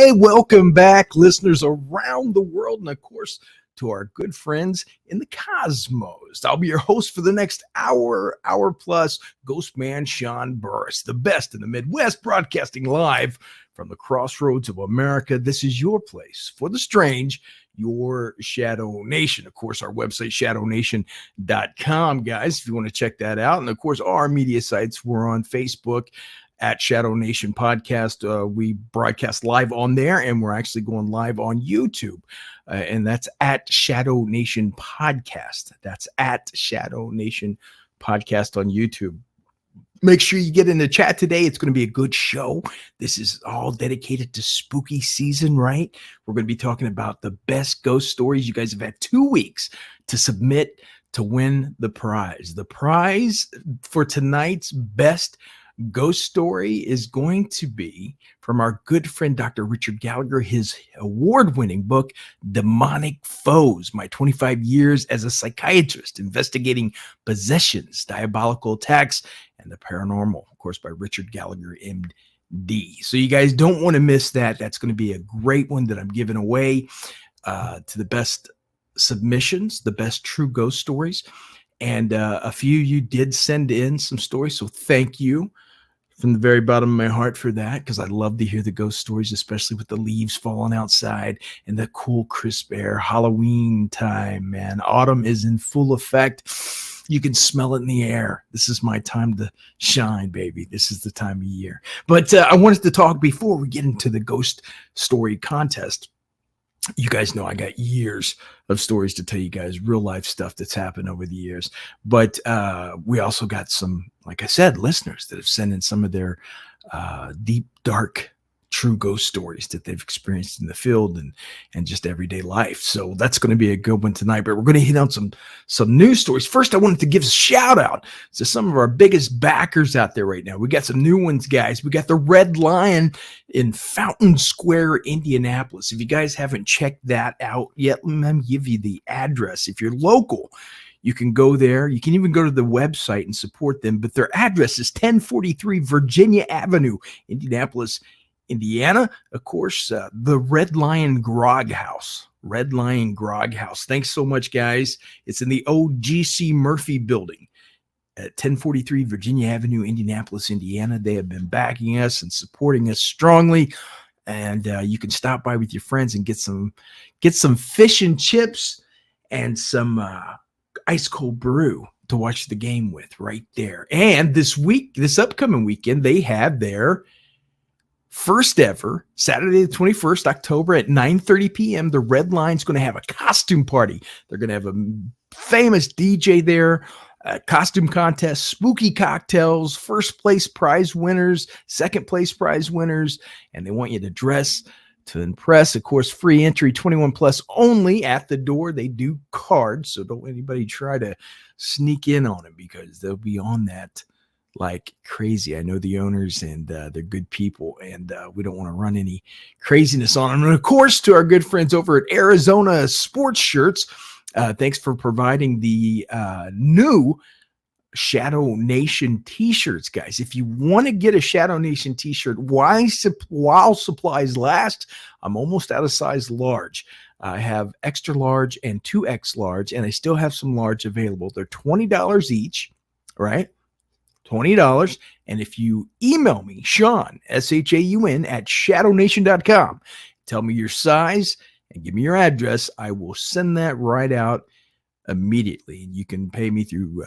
Hey, welcome back, listeners around the world, and of course, to our good friends in the cosmos. I'll be your host for the next hour plus, GhostMan Shaun Burris, the best in the Midwest, broadcasting live from the crossroads of America. This is your place for the strange, your Shadow Nation. Of course, our website, shadownation.com, guys, if you want to check that out. And of course, our media sites, we're on Facebook at Shadow Nation Podcast. We broadcast live on there, and we're actually going live on YouTube. And that's at Shadow Nation Podcast. That's at Shadow Nation Podcast on YouTube. Make sure you get in the chat today. It's going to be a good show. This is all dedicated to spooky season, right? We're going to be talking about the best ghost stories. You guys have had 2 weeks to submit to win the prize. The prize for tonight's best ghost story is going to be from our good friend Dr. Richard Gallagher, his award-winning book, Demonic Foes, My 25 Years as a Psychiatrist, Investigating Possessions, Diabolical Attacks, and the Paranormal, of course, by Richard Gallagher, MD. So you guys don't want to miss that. That's going to be a great one that I'm giving away to the best submissions, the best true ghost stories. And a few of you did send in some stories, so thank you from the very bottom of my heart for that, because I love to hear the ghost stories, especially with the leaves falling outside and the cool, crisp air. Halloween time, man. Autumn is in full effect. You can smell it in the air. This is my time to shine, baby. This is the time of year. But I wanted to talk before we get into the ghost story contest. You guys know I got years of stories to tell you guys, real life stuff that's happened over the years. But we also got some, like I said, listeners that have sent in some of their deep, dark, true ghost stories that they've experienced in the field and just everyday life. So that's going to be a good one tonight. But we're going to hit on some news stories. First, I wanted to give a shout out to some of our biggest backers out there right now. We got some new ones, guys. We got the Red Lion in Fountain Square, Indianapolis. If you guys haven't checked that out yet, let me give you the address. If you're local, you can go there. You can even go to the website and support them. But their address is 1043 Virginia Avenue, Indianapolis, Indiana. Of course, the Red Lion Grog House. Red Lion Grog House. Thanks so much, guys. It's in the old G.C. Murphy building at 1043 Virginia Avenue, Indianapolis, Indiana. They have been backing us and supporting us strongly. And you can stop by with your friends and get some fish and chips and some ice cold brew to watch the game with right there. And this upcoming weekend, they have their first ever, Saturday the 21st, October at 9:30 p.m., the Red Lion's going to have a costume party. They're going to have a famous DJ there, a costume contest, spooky cocktails, first place prize winners, second place prize winners, and they want you to dress to impress. Of course, free entry, 21 plus only at the door. They do cards, so don't anybody try to sneak in on it because they'll be on that like crazy. I know the owners and they're good people, and we don't want to run any craziness on them. And of course, to our good friends over at Arizona Sports Shirts, thanks for providing the new Shadow Nation t-shirts, guys. If you want to get a Shadow Nation t-shirt while supplies last, I'm almost out of size large. I have extra large and 2X large, and I still have some large available. They're $20 each, right? $20. And if you email me, Shaun, SHAUN, at shadownation.com, tell me your size and give me your address, I will send that right out immediately. And you can pay me through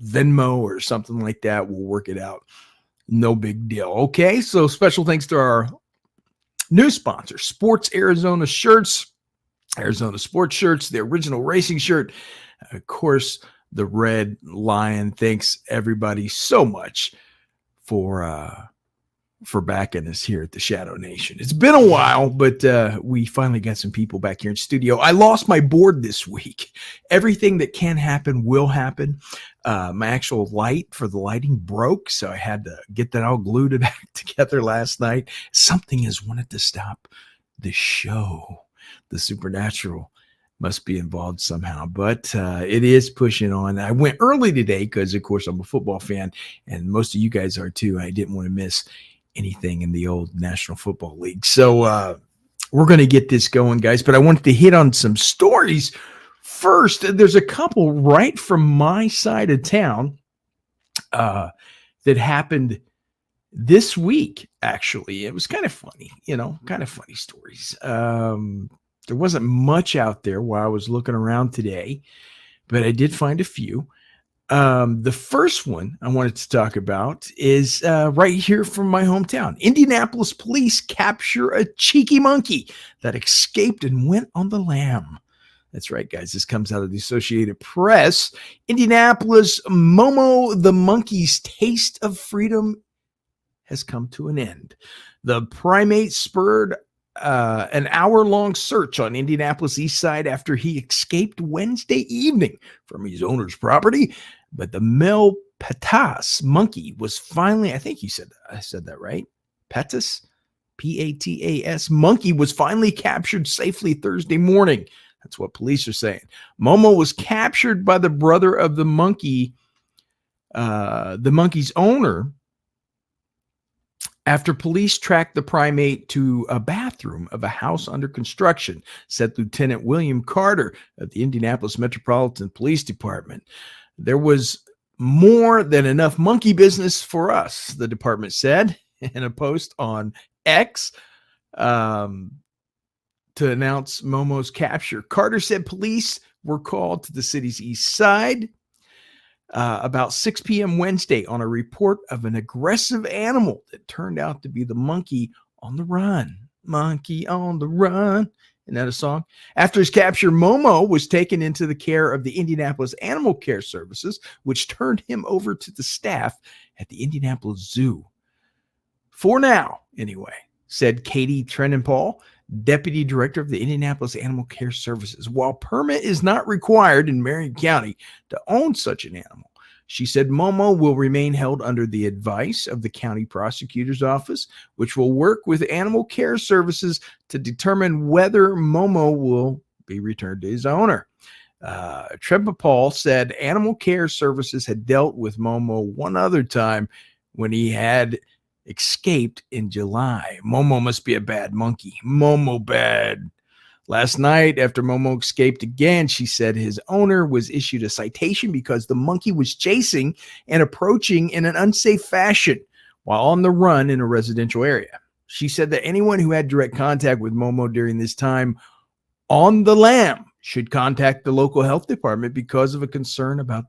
Venmo or something like that. We'll work it out. No big deal. Okay, so special thanks to our new sponsor, Sports Arizona Shirts, Arizona Sports Shirts, the original racing shirt. Of course, the Red Lion. Thanks everybody so much for backing us here at the Shadow Nation. It's been a while, but we finally got some people back here in studio. I lost my board this week. Everything that can happen will happen. My actual light for the lighting broke, so I had to get that all glued back together last night. Something has wanted to stop the show. The supernatural must be involved somehow, but it is pushing on. I went early today because, of course, I'm a football fan, and most of you guys are too. I didn't want to miss anything in the old National Football League. So we're going to get this going, guys, but I wanted to hit on some stories first. There's a couple right from my side of town that happened this week. Actually, it was kind of funny, kind of funny stories. There wasn't much out there while I was looking around today, but I did find a few. The first one I wanted to talk about is right here from my hometown. Indianapolis police capture a cheeky monkey that escaped and went on the lam. That's right, guys. This comes out of the Associated Press. Indianapolis Momo the monkey's taste of freedom has come to an end. The primate spurred an hour-long search on Indianapolis East Side after he escaped Wednesday evening from his owner's property. But the male Patas monkey was finally, I think I said that right? Patas? P-A-T-A-S monkey was finally captured safely Thursday morning. That's what police are saying. Momo was captured by the brother of the monkey's owner, after police tracked the primate to a bathroom of a house under construction, said Lieutenant William Carter of the Indianapolis Metropolitan Police Department. There was more than enough monkey business for us, the department said in a post on X to announce Momo's capture. Carter said police were called to the city's east side about 6 p.m. Wednesday on a report of an aggressive animal that turned out to be the monkey on the run. Monkey on the run. Isn't that a song? After his capture, Momo was taken into the care of the Indianapolis Animal Care Services, which turned him over to the staff at the Indianapolis Zoo. For now, anyway, said Katie Trenenpaul, Deputy Director of the Indianapolis Animal Care Services. While permit is not required in Marion County to own such an animal, she said Momo will remain held under the advice of the county prosecutor's office, which will work with Animal Care Services to determine whether Momo will be returned to his owner. Trenenpaul said Animal Care Services had dealt with Momo one other time when he had escaped in July. Momo must be a bad monkey. Momo bad. Last night, after Momo escaped again, she said his owner was issued a citation because the monkey was chasing and approaching in an unsafe fashion while on the run in a residential area. She said that anyone who had direct contact with Momo during this time on the lam should contact the local health department because of a concern about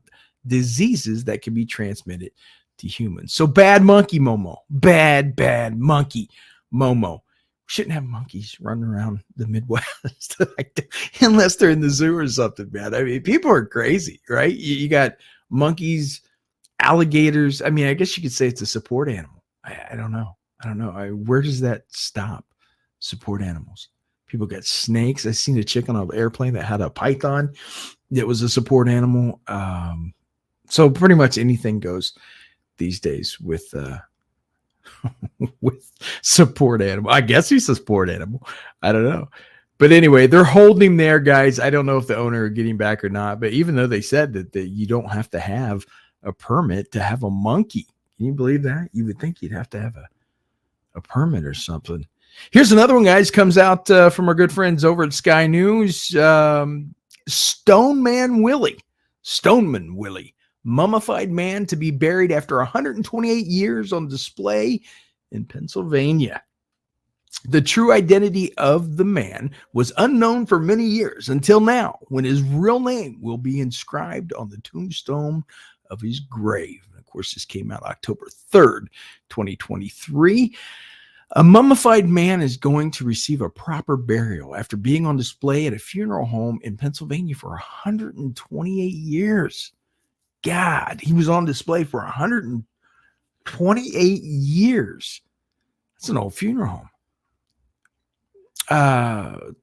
diseases that can be transmitted to humans. So bad monkey Momo. Bad monkey Momo. Shouldn't have monkeys running around the Midwest unless they're in the zoo or something, man. I mean, people are crazy, right? You got monkeys, alligators. I mean, I guess you could say it's a support animal. I don't know. Where does that stop? Support animals. People got snakes. I seen a chick on an airplane that had a python that was a support animal. So pretty much anything goes these days with with support animal. I guess he's a support animal. I don't know. But anyway, they're holding him there, guys. I don't know if the owner are getting back or not, but even though they said that you don't have to have a permit to have a monkey. Can you believe that? You would think you'd have to have a permit or something. Here's another one, guys. Comes out from our good friends over at Sky News. Stoneman Willie. Mummified man to be buried after 128 years on display in Pennsylvania. The true identity of the man was unknown for many years until now, when his real name will be inscribed on the tombstone of his grave. And of course, this came out October 3rd, 2023. A mummified man is going to receive a proper burial after being on display at a funeral home in Pennsylvania for 128 years. God, he was on display for 128 years. That's an old funeral home.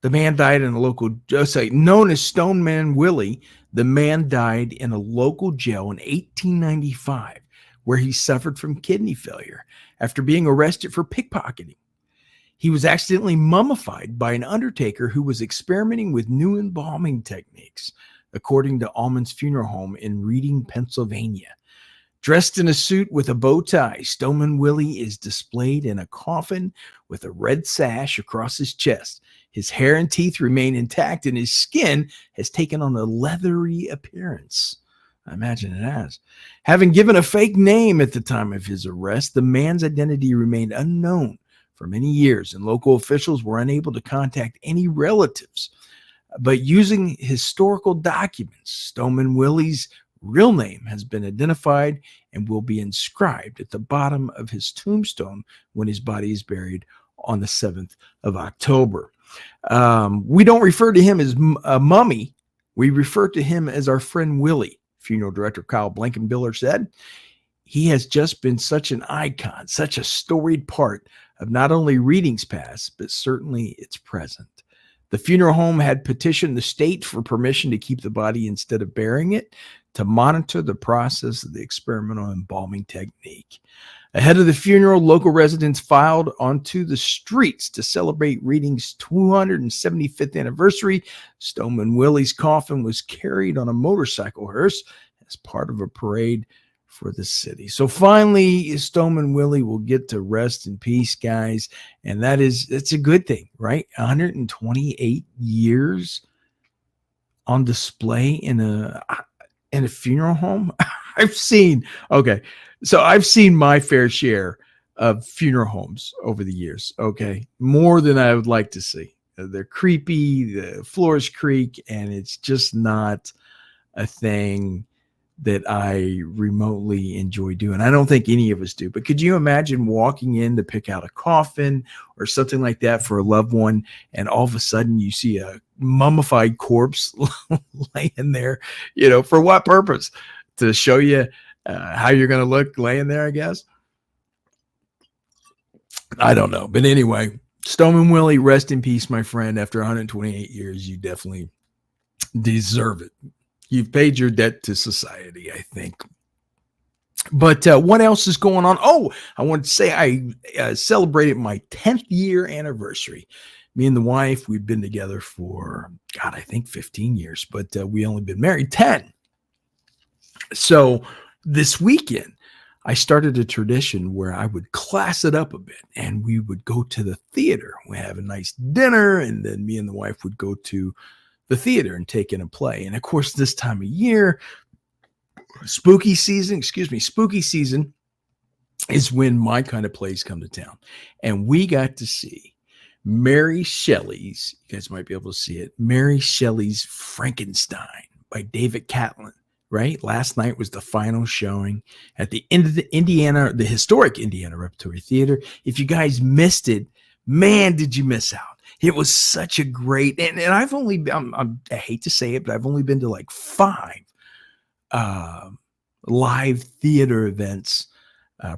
The man died in a local, known as Stoneman Willie. The man died in a local jail in 1895, where he suffered from kidney failure after being arrested for pickpocketing. He was accidentally mummified by an undertaker who was experimenting with new embalming techniques, according to Allman's Funeral Home in Reading, Pennsylvania. Dressed in a suit with a bow tie, Stoneman Willie is displayed in a coffin with a red sash across his chest. His hair and teeth remain intact, and his skin has taken on a leathery appearance. I imagine it has. Having given a fake name at the time of his arrest, the man's identity remained unknown for many years, and local officials were unable to contact any relatives. But using historical documents, Stoneman Willie's real name has been identified and will be inscribed at the bottom of his tombstone when his body is buried on the 7th of October. We don't refer to him as a mummy. We refer to him as our friend Willie. Funeral director Kyle Blankenbiller said, "He has just been such an icon, such a storied part of not only readings past, but certainly its present." The funeral home had petitioned the state for permission to keep the body instead of burying it, to monitor the process of the experimental embalming technique. Ahead of the funeral, local residents filed onto the streets to celebrate Reading's 275th anniversary. Stoneman Willie's coffin was carried on a motorcycle hearse as part of a parade for the city. So finally, Stoneman Willie will get to rest in peace, guys. And it's a good thing, right? 128 years on display in a funeral home. I've seen my fair share of funeral homes over the years. Okay. More than I would like to see. They're creepy. The floors creak, and it's just not a thing that I remotely enjoy doing. I don't think any of us do, but could you imagine walking in to pick out a coffin or something like that for a loved one, and all of a sudden you see a mummified corpse laying there, for what purpose? To show you how you're going to look laying there, I guess. I don't know. But anyway, Stoneman Willie, rest in peace, my friend. After 128 years, you definitely deserve it. You've paid your debt to society, I think. But what else is going on? Oh, I wanted to say I celebrated my 10th year anniversary. Me and the wife, we've been together for, I think 15 years, but we only been married 10. So this weekend, I started a tradition where I would class it up a bit, and we would go to the theater. We have a nice dinner, and then me and the wife would go to the theater and take in a play. And of course, this time of year, spooky season is when my kind of plays come to town. And we got to see Mary Shelley's, you guys might be able to see it, Mary Shelley's Frankenstein by David Catlin, right? Last night was the final showing at the end of the historic Indiana Repertory Theater. If you guys missed it, man, did you miss out. It was such a great, and I've only, I hate to say it, but I've only been to like 5 live theater events,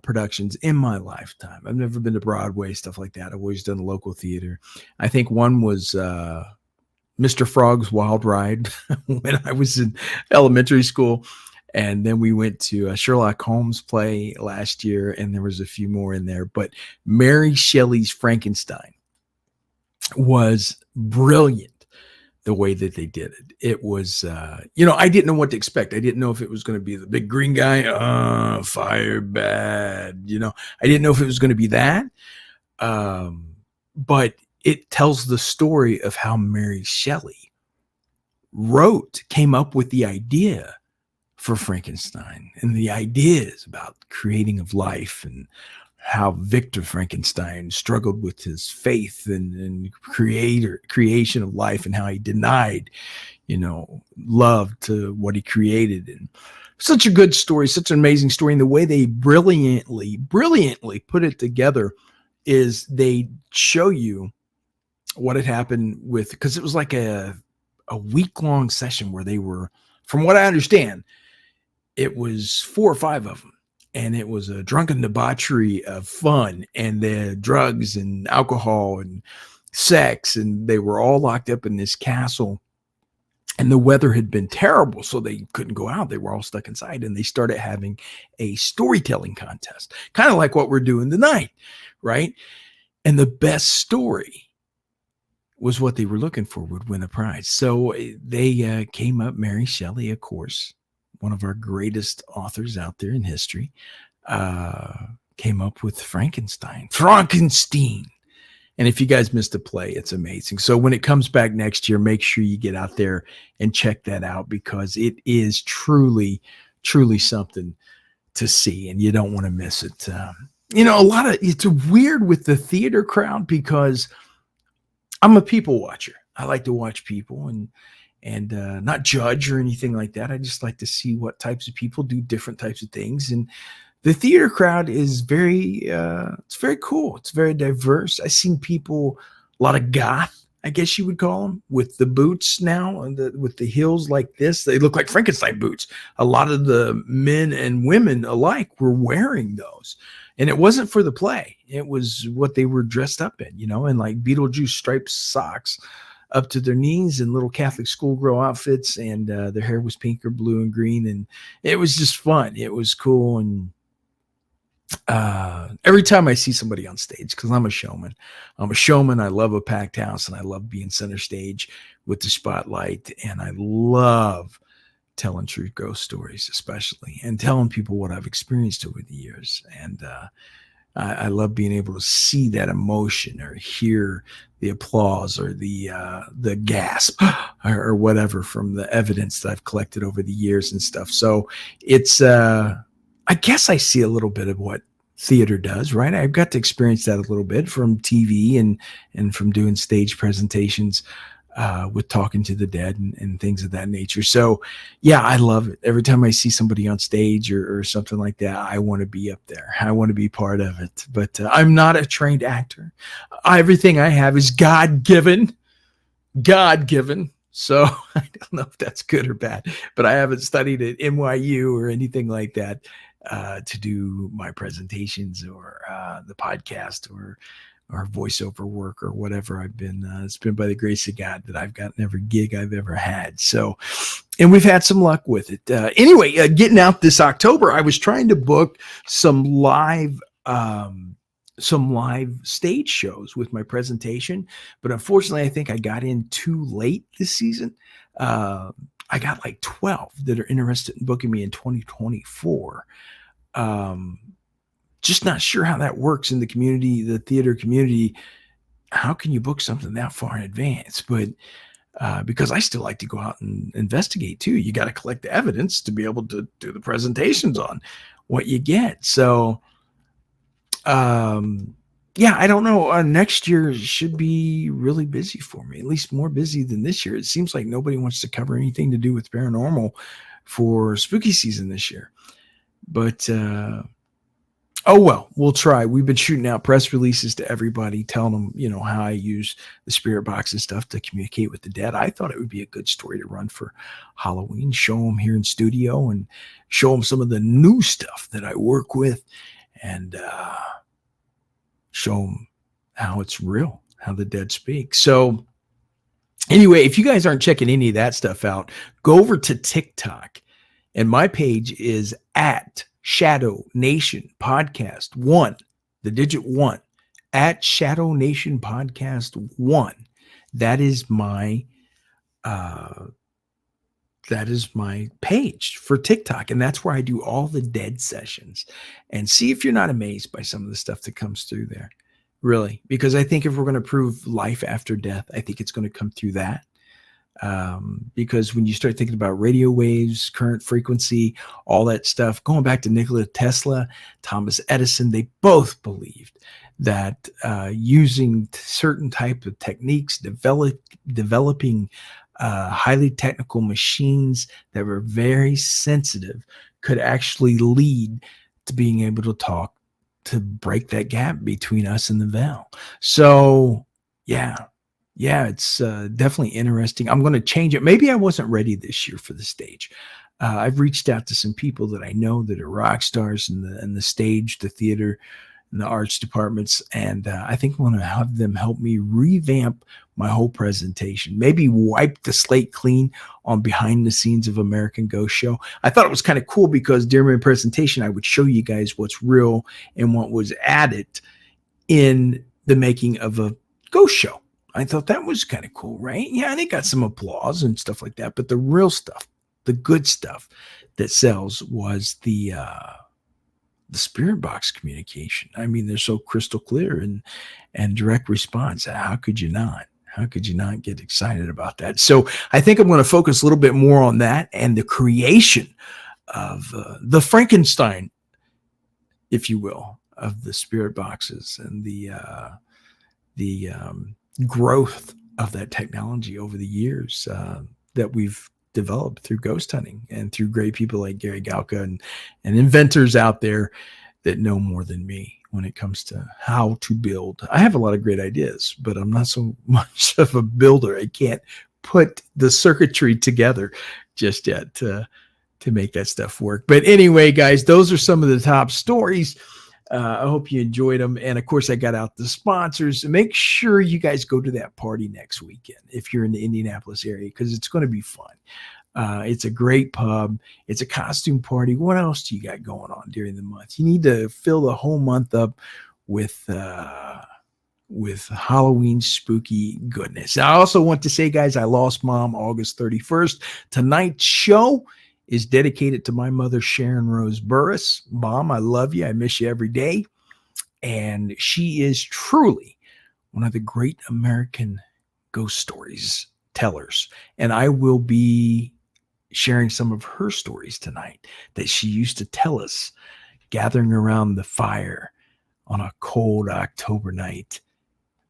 productions in my lifetime. I've never been to Broadway, stuff like that. I've always done local theater. I think one was Mr. Frog's Wild Ride when I was in elementary school. And then we went to a Sherlock Holmes play last year, and there was a few more in there. But Mary Shelley's Frankenstein was brilliant the way that they did it. It was, I didn't know what to expect. I didn't know if it was going to be the big green guy, fire bad, I didn't know if it was going to be that. But it tells the story of how Mary Shelley came up with the idea for Frankenstein, and the ideas about creating of life, and how Victor Frankenstein struggled with his faith and creation of life, and how he denied, love to what he created. And such a good story, such an amazing story. And the way they brilliantly put it together is they show you what had happened with, because it was like a week-long session where they were, from what I understand, it was 4 or 5 of them. And it was a drunken debauchery of fun, and the drugs and alcohol and sex. And they were all locked up in this castle, and the weather had been terrible, so they couldn't go out. They were all stuck inside, and they started having a storytelling contest, kind of like what we're doing tonight, right? And the best story was what they were looking for, would win a prize. So they came up, Mary Shelley, of course, one of our greatest authors out there in history, came up with Frankenstein. And if you guys missed a play, it's amazing. So when it comes back next year, make sure you get out there and check that out, because it is truly, truly something to see, and you don't want to miss it. It's weird with the theater crowd, because I'm a people watcher. I like to watch people and not judge or anything like that. I just like to see what types of people do different types of things. And the theater crowd is it's very cool. It's very diverse. I've seen people, a lot of goth, I guess you would call them, with the boots now, and with the heels like this. They look like Frankenstein boots. A lot of the men and women alike were wearing those. And it wasn't for the play. It was what they were dressed up in, and like Beetlejuice striped socks up to their knees, and little Catholic schoolgirl outfits, and their hair was pink or blue and green. And it was just fun. It was cool. And every time I see somebody on stage, because I'm a showman. I love a packed house, and I love being center stage with the spotlight. And I love telling true ghost stories, especially, and telling people what I've experienced over the years. And I love being able to see that emotion, or hear the applause, or the gasp, or whatever, from the evidence that I've collected over the years and stuff. So it's I guess I see a little bit of what theater does, right? I've got to experience that a little bit from TV and from doing stage presentations with talking to the dead and things of that nature. So yeah, I love it. Every time I see somebody on stage or something like that, I want to be up there. I want to be part of it. But I'm not a trained actor. Everything I have is God-given. So I don't know if that's good or bad, but I haven't studied at NYU or anything like that to do my presentations or the podcast or voiceover work or whatever. I've been, it's been by the grace of God that I've gotten every gig I've ever had. So, and we've had some luck with it. Anyway, getting out this October, I was trying to book some live stage shows with my presentation, but unfortunately, I think I got in too late this season. I got like 12 that are interested in booking me in 2024. Just not sure how that works in the community, the theater community. How can you book something that far in advance? But because I still like to go out and investigate too. You got to collect the evidence to be able to do the presentations on what you get. So, yeah, I don't know. Next year should be really busy for me, at least more busy than this year. It seems like nobody wants to cover anything to do with paranormal for spooky season this year. But oh, well, we'll try. We've been shooting out press releases to everybody, telling them, how I use the spirit box and stuff to communicate with the dead. I thought it would be a good story to run for Halloween, show them here in studio and show them some of the new stuff that I work with, and show them how it's real, how the dead speak. So anyway, if you guys aren't checking any of that stuff out, go over to TikTok, and my page is at Shadow Nation Podcast 1, the digit 1, at Shadow Nation Podcast 1. That is my page for TikTok, and that's where I do all the dead sessions. And see if you're not amazed by some of the stuff that comes through there, really, because I think if we're going to prove life after death, I think it's going to come through that. Because when you start thinking about radio waves, current frequency, all that stuff, going back to Nikola Tesla, Thomas Edison, they both believed that using certain type of techniques, developing highly technical machines that were very sensitive could actually lead to being able to talk, to break that gap between us and the veil. So yeah, it's definitely interesting. I'm going to change it. Maybe I wasn't ready this year for the stage. I've reached out to some people that I know that are rock stars in the stage, the theater, and the arts departments, and I think I'm going to have them help me revamp my whole presentation. Maybe wipe the slate clean on behind the scenes of American Ghost Show. I thought it was kind of cool because during my presentation, I would show you guys what's real and what was added in the making of a ghost show. I thought that was kind of cool, right? Yeah, and it got some applause and stuff like that. But the real stuff, the good stuff that sells was the spirit box communication. I mean, they're so crystal clear and direct response. How could you not? How could you not get excited about that? So I think I'm going to focus a little bit more on that and the creation of the Frankenstein, if you will, of the spirit boxes and the growth of that technology over the years that we've developed through ghost hunting and through great people like Gary Galka and inventors out there that know more than me when it comes to how to build. I have a lot of great ideas, but I'm not so much of a builder. I can't put the circuitry together just yet to make that stuff work. But anyway, guys, those are some of the top stories. I hope you enjoyed them. And of course, I got out the sponsors. Make sure you guys go to that party next weekend if you're in the Indianapolis area, because it's going to be fun. It's a great pub. It's a costume party. What else do you got going on during the month? You need to fill the whole month up with Halloween spooky goodness. I also want to say, guys, I lost Mom August 31st. Tonight's show is dedicated to my mother, Shaun Rose Burris. Mom, I love you. I miss you every day. And she is truly one of the great American ghost stories tellers. And I will be sharing some of her stories tonight that she used to tell us gathering around the fire on a cold October night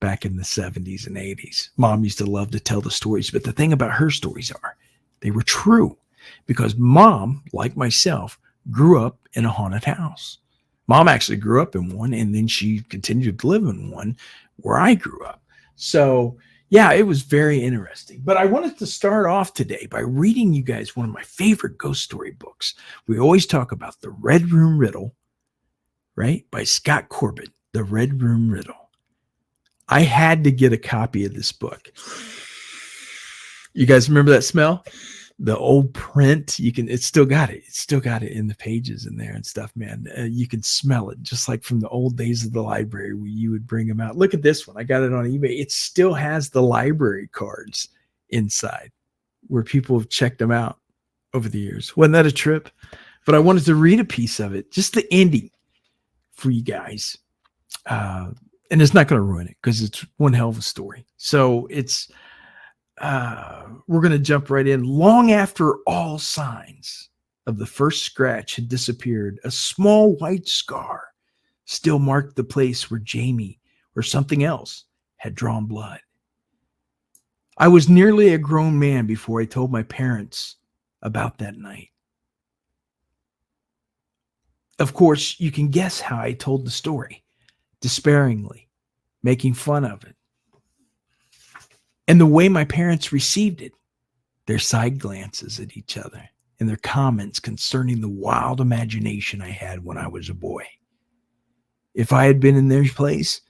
back in the 70s and 80s. Mom used to love to tell the stories, but the thing about her stories are they were true because Mom, like myself, grew up in a haunted house. Mom actually grew up in one, and then she continued to live in one where I grew up. So yeah, it was very interesting. But I wanted to start off today by reading you guys one of my favorite ghost story books. We always talk about The Red Room Riddle, right? By Scott Corbett, The Red Room Riddle. I had to get a copy of this book. You guys remember that smell? The old print, it's still got it. It's still got it in the pages in there and stuff, man. You can smell it just like from the old days of the library where you would bring them out. Look at this one. I got it on eBay. It still has the library cards inside where people have checked them out over the years. Wasn't that a trip? But I wanted to read a piece of it, just the ending for you guys. And it's not going to ruin it because it's one hell of a story. So we're going to jump right in. Long after all signs of the first scratch had disappeared, a small white scar still marked the place where Jamie or something else had drawn blood. I was nearly a grown man before I told my parents about that night. Of course, you can guess how I told the story, despairingly, making fun of it. And the way my parents received it, their side glances at each other and their comments concerning the wild imagination I had when I was a boy. If I had been in their place,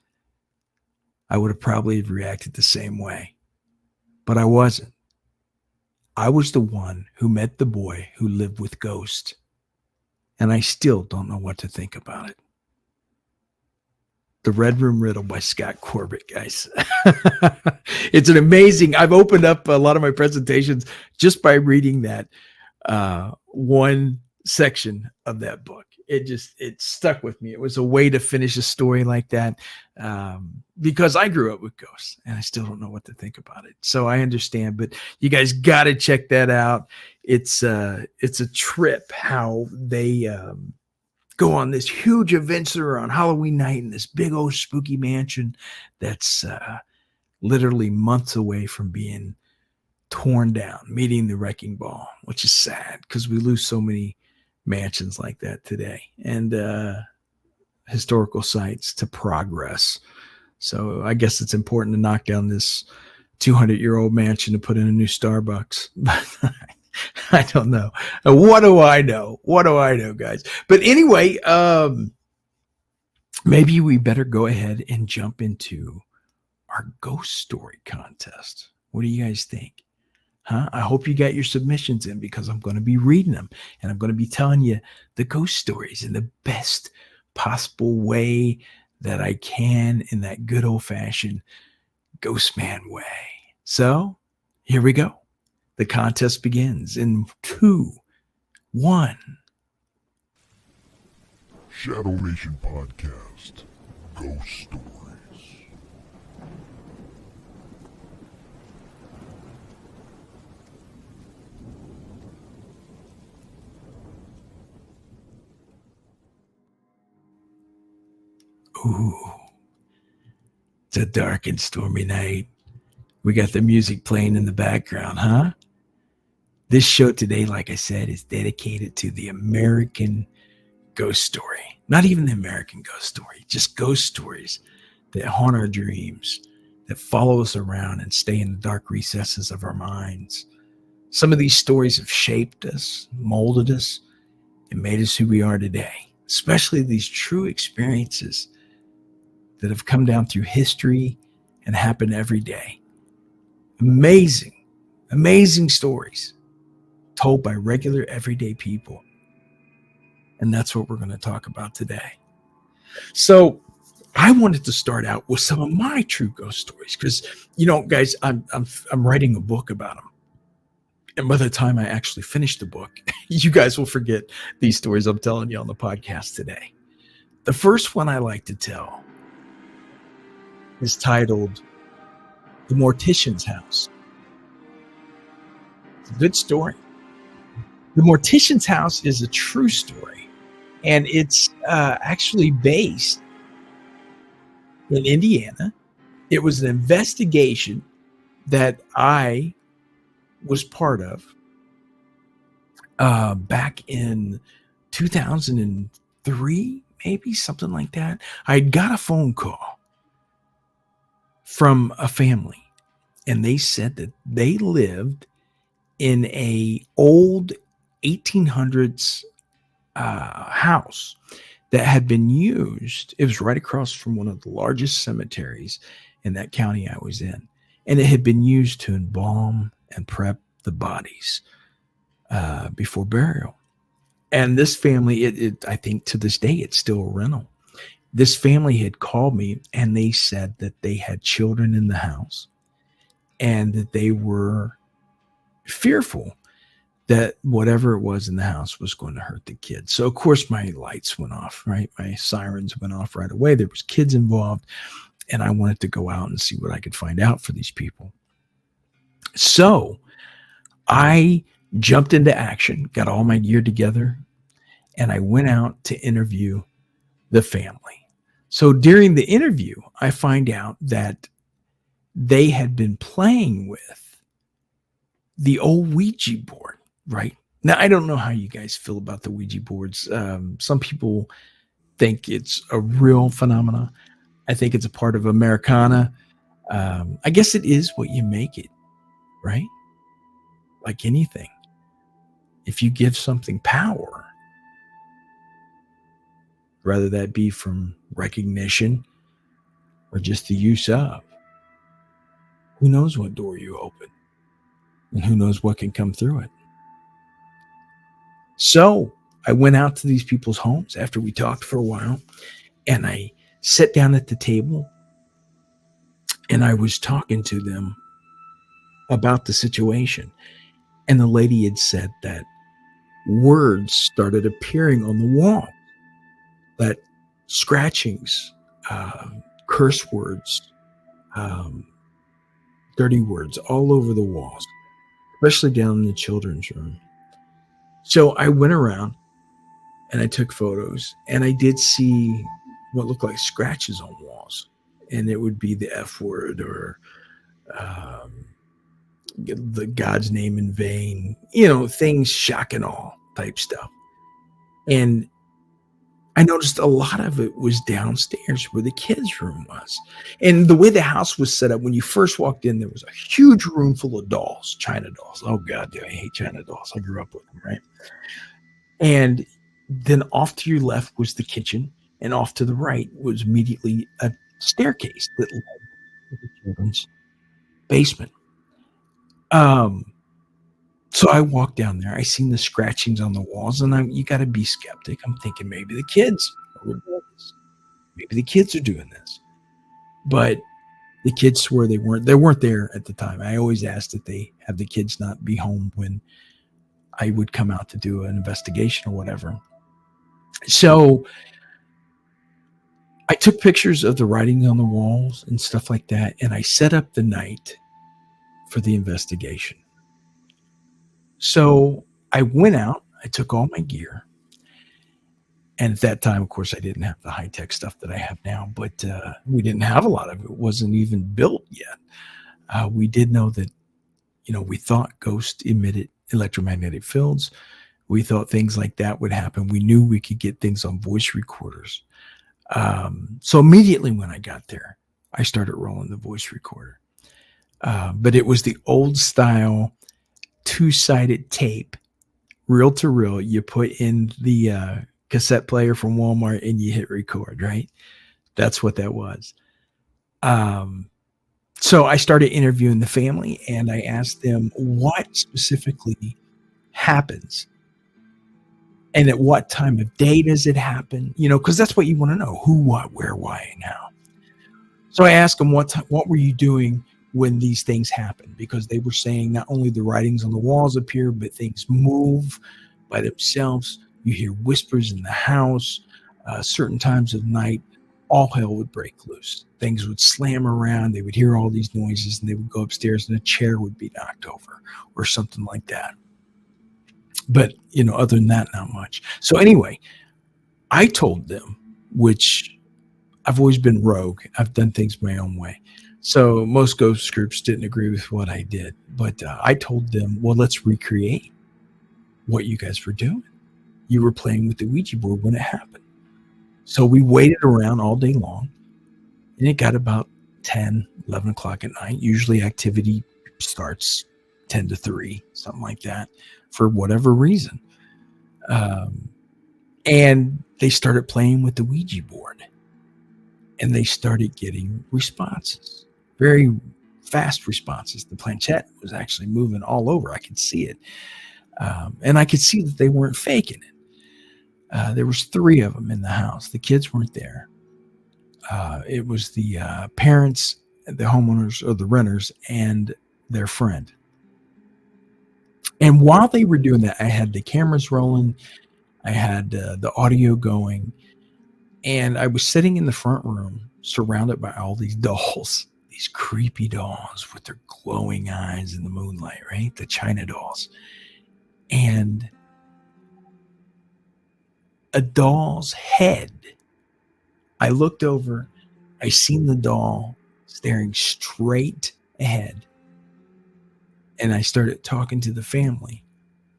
I would have probably reacted the same way. But I wasn't. I was the one who met the boy who lived with ghosts. And I still don't know what to think about it. The Red Room Riddle by Scott Corbett, guys. It's an amazing, I've opened up a lot of my presentations just by reading that one section of that book. It stuck with me. It was a way to finish a story like that because I grew up with ghosts and I still don't know what to think about it. So I understand, but you guys got to check that out. It's a trip how they go on this huge adventure on Halloween night in this big old spooky mansion that's literally months away from being torn down, meeting the wrecking ball, which is sad because we lose so many mansions like that today and historical sites to progress. So I guess it's important to knock down this 200-year-old mansion to put in a new Starbucks. I don't know. What do I know? What do I know, guys? But anyway, maybe we better go ahead and jump into our ghost story contest. What do you guys think? Huh? I hope you got your submissions in because I'm going to be reading them and I'm going to be telling you the ghost stories in the best possible way that I can in that good old-fashioned Ghost Man way. So here we go. The contest begins in 2, 1. Shadow Nation Podcast, Ghost Stories. Ooh, it's a dark and stormy night. We got the music playing in the background, huh? This show today, like I said, is dedicated to the American ghost story. Not even the American ghost story, just ghost stories that haunt our dreams, that follow us around and stay in the dark recesses of our minds. Some of these stories have shaped us, molded us, and made us who we are today, especially these true experiences that have come down through history and happen every day. Amazing, amazing stories told by regular, everyday people. And that's what we're going to talk about today. So I wanted to start out with some of my true ghost stories because, guys, I'm writing a book about them. And by the time I actually finish the book, you guys will forget these stories I'm telling you on the podcast today. The first one I like to tell is titled The Mortician's House. It's a good story. The Mortician's House is a true story, and it's actually based in Indiana. It was an investigation that I was part of back in 2003, maybe something like that. I got a phone call from a family, and they said that they lived in a old 1800s house that had been used. It was right across from one of the largest cemeteries in that county I was in, and it had been used to embalm and prep the bodies before burial. And this family, I think to this day, it's still a rental. This family had called me, and they said that they had children in the house and that they were fearful that whatever it was in the house was going to hurt the kids. So, of course, my lights went off, right? My sirens went off right away. There was kids involved, and I wanted to go out and see what I could find out for these people. So I jumped into action, got all my gear together, and I went out to interview the family. So during the interview, I find out that they had been playing with the old Ouija board, right? Now, I don't know how you guys feel about the Ouija boards. Some people think it's a real phenomenon. I think it's a part of Americana. I guess it is what you make it, right? Like anything. If you give something power, whether that be from recognition or just the use of, who knows what door you open and who knows what can come through it. So I went out to these people's homes after we talked for a while, and I sat down at the table and I was talking to them about the situation. And the lady had said that words started appearing on the wall, that scratchings, curse words, dirty words all over the walls, especially down in the children's room. So I went around and I took photos, and I did see what looked like scratches on walls. And it would be the F word or the God's name in vain, things shock and awe type stuff. And I noticed a lot of it was downstairs where the kids' room was. And the way the house was set up, when you first walked in, there was a huge room full of dolls, China dolls. Oh, God, I hate China dolls. I grew up with them, right? And then off to your left was the kitchen, and off to the right was immediately a staircase that led to the children's basement. So I walked down there. I seen the scratchings on the walls, and you got to be skeptic. I'm thinking maybe the kids are doing this. Maybe the kids are doing this. But The kids swore they weren't there at the time. I always asked that they have the kids not be home when I would come out to do an investigation or whatever. So I took pictures of the writing on the walls and stuff like that, and I set up the night for the investigation. So I went out, I took all my gear, and at that time, of course, I didn't have the high-tech stuff that I have now, but we didn't have a lot of it. It wasn't even built yet. We did know that, we thought ghosts emitted electromagnetic fields. We thought things like that would happen. We knew we could get things on voice recorders. So immediately when I got there, I started rolling the voice recorder. But it was the old style 2-sided tape, reel to reel. You put in the cassette player from Walmart and you hit record, right? That's what that was. So I started interviewing the family and I asked them what specifically happens and at what time of day does it happen? Because that's what you want to know: who, what, where, why, and how. So I asked them what were you doing when these things happen? Because they were saying not only the writings on the walls appear, but things move by themselves. You hear whispers in the house. Certain times of night, all hell would break loose. Things would slam around. They would hear all these noises, and they would go upstairs, and a chair would be knocked over or something like that. But, other than that, not much. So anyway, I told them, which I've always been rogue. I've done things my own way. So most ghost groups didn't agree with what I did. But I told them, well, let's recreate what you guys were doing. You were playing with the Ouija board when it happened. So we waited around all day long. And it got about 10, 11 o'clock at night. Usually activity starts 10 to 3, something like that, for whatever reason. And they started playing with the Ouija board. And they started getting responses, very fast responses. The planchette was actually moving all over. I could see it. And I could see that they weren't faking it. There was 3 of them in the house. The kids weren't there. It was the parents, the homeowners, or the renters, and their friend. And while they were doing that, I had the cameras rolling. I had the audio going. And I was sitting in the front room surrounded by all these dolls, these creepy dolls with their glowing eyes in the moonlight, right? The China dolls. And a doll's head. I looked over. I seen the doll staring straight ahead. And I started talking to the family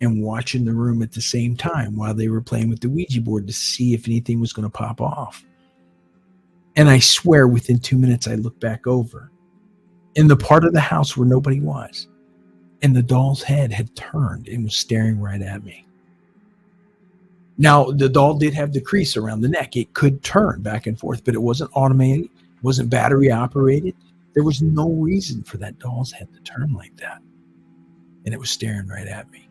and watching the room at the same time while they were playing with the Ouija board to see if anything was going to pop off. And I swear within 2 minutes, I looked back over in the part of the house where nobody was. And the doll's head had turned and was staring right at me. Now, the doll did have the crease around the neck. It could turn back and forth, but it wasn't automated. It wasn't battery operated. There was no reason for that doll's head to turn like that. And it was staring right at me.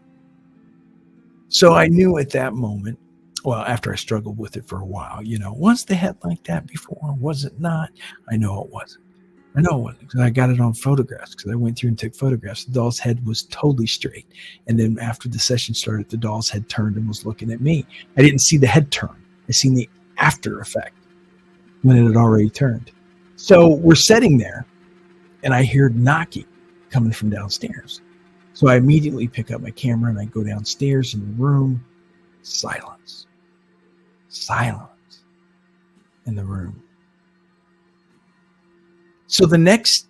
So I knew at that moment, well, after I struggled with it for a while, was the head like that before? Was it not? I know it wasn't. Because I got it on photographs, because I went through and took photographs. The doll's head was totally straight. And then after the session started, the doll's head turned and was looking at me. I didn't see the head turn. I seen the after effect when it had already turned. So we're sitting there, and I hear knocking coming from downstairs. So I immediately pick up my camera, and I go downstairs in the room. Silence in the room. So the next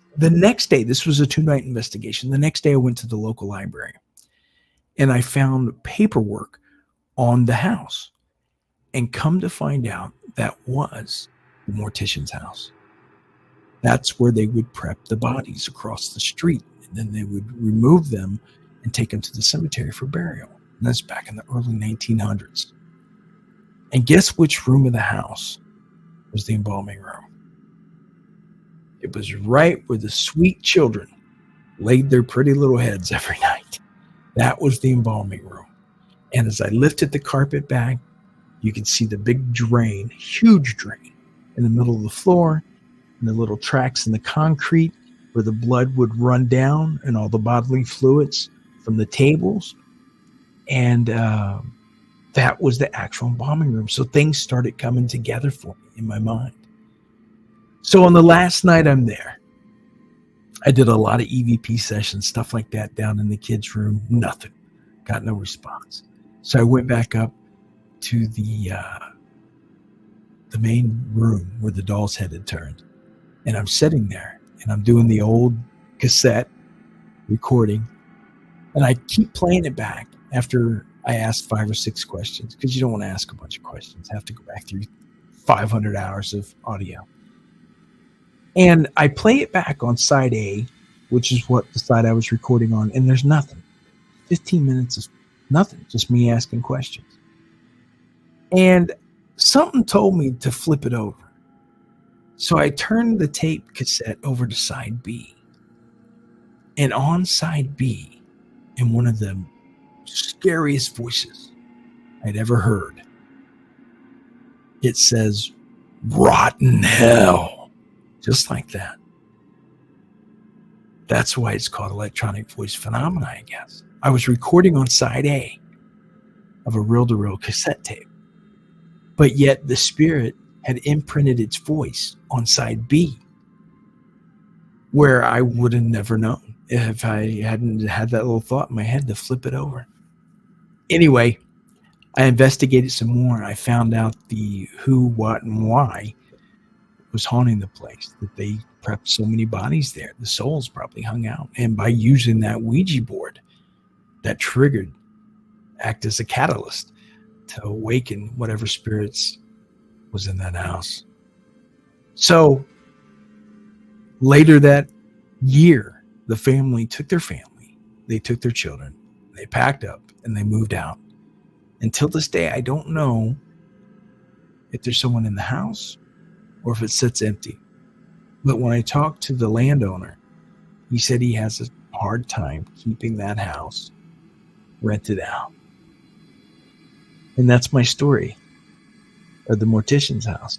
day, this was a 2-night investigation. The next day I went to the local library and I found paperwork on the house, and come to find out that was the mortician's house. That's where they would prep the bodies across the street, and then they would remove them and take them to the cemetery for burial. And that's back in the early 1900s. And guess which room of the house was the embalming room? It was right where the sweet children laid their pretty little heads every night. That was the embalming room. And as I lifted the carpet back, you could see the big drain, huge drain, in the middle of the floor. and the little tracks in the concrete where the blood would run down and all the bodily fluids from the tables. And that was the actual embalming room. So things started coming together for me in my mind. So on the last night I'm there, I did a lot of EVP sessions, stuff like that down in the kids' room. Nothing. Got no response. So I went back up to the main room where the doll's head had turned. And I'm sitting there and I'm doing the old cassette recording. And I keep playing it back after I asked 5 or 6 questions, because you don't want to ask a bunch of questions. I have to go back through 500 hours of audio. And I play it back on side A, which is what the side I was recording on, and there's nothing. 15 minutes of nothing, just me asking questions. And something told me to flip it over. So I turned the tape cassette over to side B. And on side B, in one of the scariest voices I'd ever heard, it says, "Rotten hell." Just like that. That's why it's called electronic voice phenomena, I guess. I was recording on side A of a reel-to-reel cassette tape, but yet the spirit had imprinted its voice on side B, where I would have never known if I hadn't had that little thought in my head to flip it over. Anyway, I investigated some more, and I found out the who, what, and why was haunting the place, that they prepped so many bodies there. The souls probably hung out. And by using that Ouija board, that triggered, act as a catalyst to awaken whatever spirits was in that house. So later that year, the family took their family, they took their children, they packed up, and they moved out. Until this day, I don't know if there's someone in the house or if it sits empty. But when I talked to the landowner, he said he has a hard time keeping that house rented out. And that's my story of the mortician's house.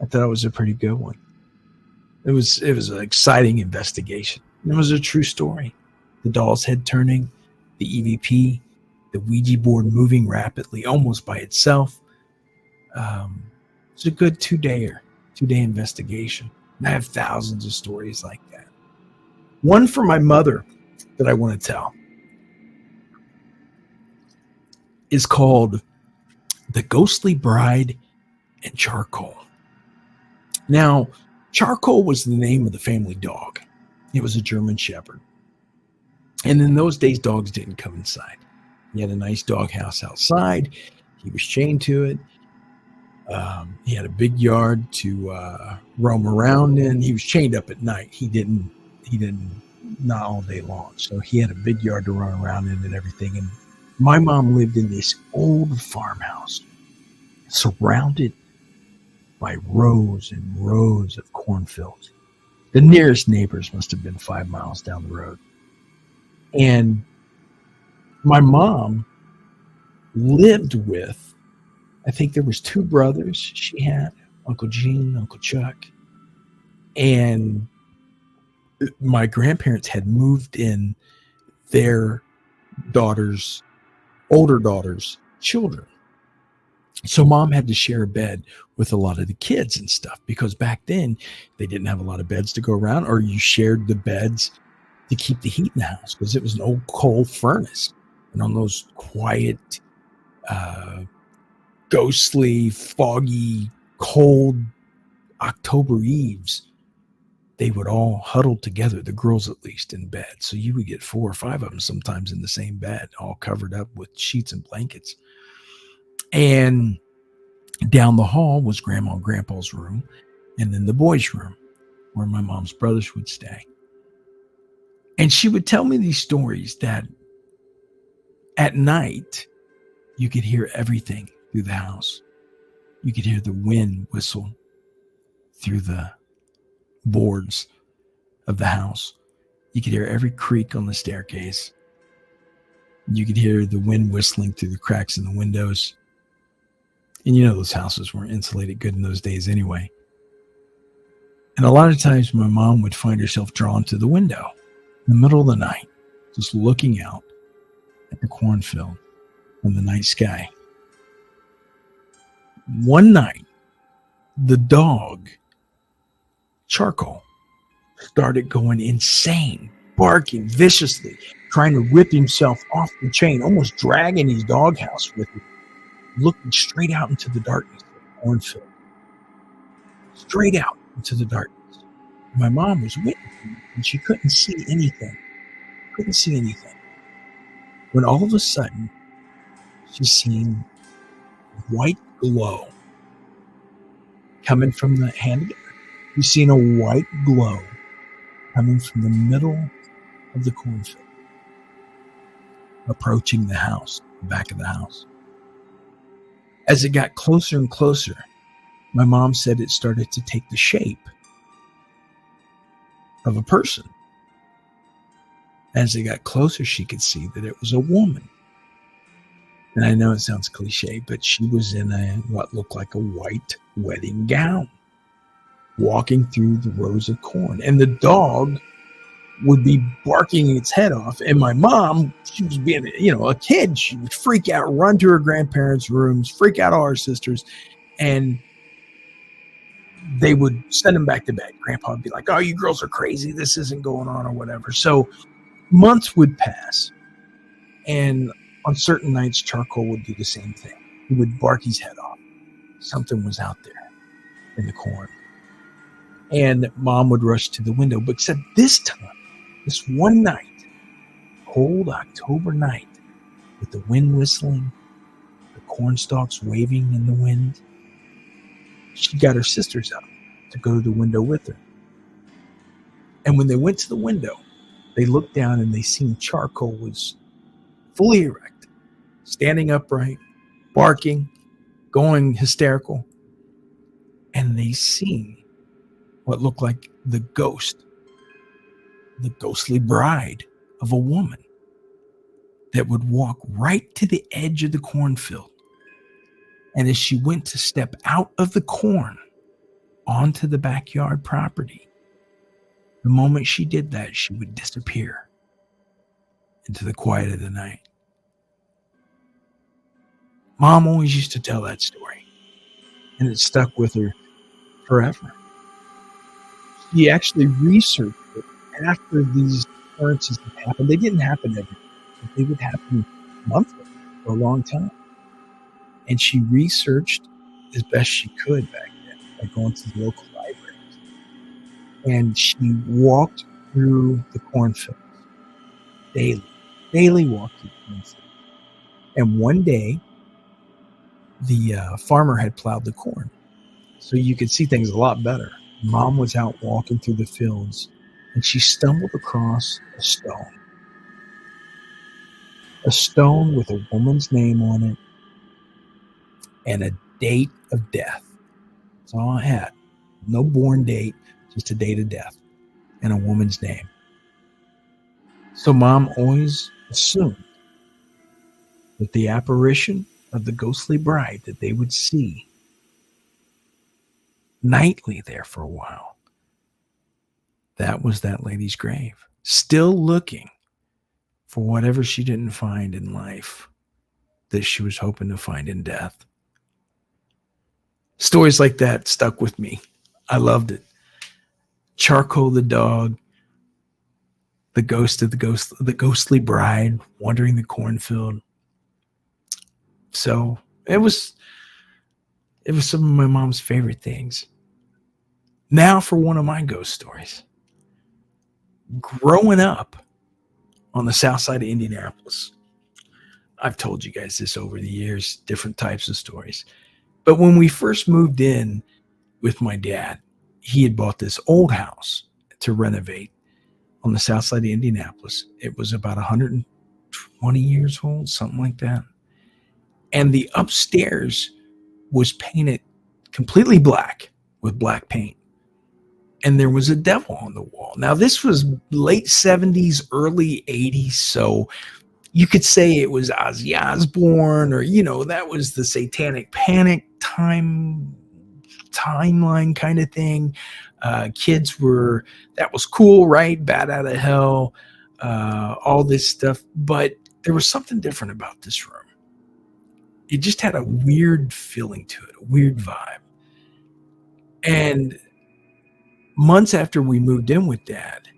I thought it was a pretty good one. It was an exciting investigation. It was a true story. The doll's head turning, the EVP, the Ouija board moving rapidly, almost by itself. It's a good two-day investigation. And I have thousands of stories like that. One for my mother that I want to tell is called The Ghostly Bride and Charcoal. Now, Charcoal was the name of the family dog. It was a German Shepherd. And in those days, dogs didn't come inside. He had a nice doghouse outside. He was chained to it. He had a big yard to roam around in. He was chained up at night. He didn't not all day long. So he had a big yard to run around in and everything. And my mom lived in this old farmhouse, surrounded by rows and rows of cornfields. The nearest neighbors must have been 5 miles down the road. And my mom lived with, I think there was 2 brothers she had, Uncle Gene, Uncle Chuck. And my grandparents had moved in their older daughter's children. So mom had to share a bed with a lot of the kids and stuff, because back then they didn't have a lot of beds to go around, or you shared the beds to keep the heat in the house, because it was an old coal furnace. And on those quiet, ghostly, foggy, cold October eves, they would all huddle together, the girls at least, in bed. So you would get 4 or 5 of them sometimes in the same bed, all covered up with sheets and blankets. And down the hall was Grandma and Grandpa's room, and then the boys' room where my mom's brothers would stay. And she would tell me these stories that at night you could hear everything through the house. You could hear the wind whistle through the boards of the house. You could hear every creak on the staircase. You could hear the wind whistling through the cracks in the windows. And you know those houses weren't insulated good in those days anyway. And a lot of times my mom would find herself drawn to the window in the middle of the night, just looking out at the cornfield and the night sky. One night, the dog, Charcoal, started going insane, barking viciously, trying to rip himself off the chain, almost dragging his doghouse with him, looking straight out into the darkness of the cornfield. Straight out into the darkness. My mom was witnessing it, and she couldn't see anything. When all of a sudden, she seen white glow coming from the hand. She's seen a white glow coming from the middle of the cornfield, approaching the house, the back of the house. As it got closer and closer, my mom said it started to take the shape of a person. As it got closer, she could see that it was a woman. And I know it sounds cliche, but she was in what looked like a white wedding gown, walking through the rows of corn. And the dog would be barking its head off. And my mom, she was being, a kid. She would freak out, run to her grandparents' rooms, freak out all her sisters. And they would send them back to bed. Grandpa would be like, "Oh, you girls are crazy. This isn't going on," or whatever. So months would pass. And on certain nights, Charcoal would do the same thing. He would bark his head off. Something was out there in the corn. And Mom would rush to the window. But except this time, this one night, cold October night, with the wind whistling, the corn stalks waving in the wind, she got her sisters up to go to the window with her. And when they went to the window, they looked down and they seen Charcoal was fully erect, standing upright, barking, going hysterical. And they seen what looked like the ghostly bride of a woman that would walk right to the edge of the cornfield. And as she went to step out of the corn onto the backyard property, the moment she did that, she would disappear into the quiet of the night. Mom always used to tell that story, and it stuck with her forever. She actually researched it after these occurrences had happened. They didn't happen every day, but they would happen monthly for a long time. And she researched as best she could back then by going to the local libraries. And she walked through the cornfields daily walked through the cornfields. And one day, the farmer had plowed the corn, so you could see things a lot better. Mom was out walking through the fields, and she stumbled across a stone with a woman's name on it and a date of death. That's all I had. No born date, just a date of death and a woman's name. So Mom always assumed that the apparition of the ghostly bride that they would see nightly there for a while, that was that lady's grave, still looking for whatever she didn't find in life that she was hoping to find in death. Stories like that stuck with me. I loved it. Charcoal the dog, the ghostly bride wandering the cornfield. So it was some of my mom's favorite things. Now for one of my ghost stories. Growing up on the south side of Indianapolis, I've told you guys this over the years, different types of stories. But when we first moved in with my dad, he had bought this old house to renovate on the south side of Indianapolis. It was about 120 years old, something like that. And the upstairs was painted completely black with black paint. And there was a devil on the wall. Now, this was late 70s, early 80s. So you could say it was Ozzy Osbourne, or, that was the Satanic Panic time timeline kind of thing. Kids were, that was cool, right? Bat out of hell, all this stuff. But there was something different about this room. It just had a weird feeling to it, a weird vibe. And months after we moved in with Dad,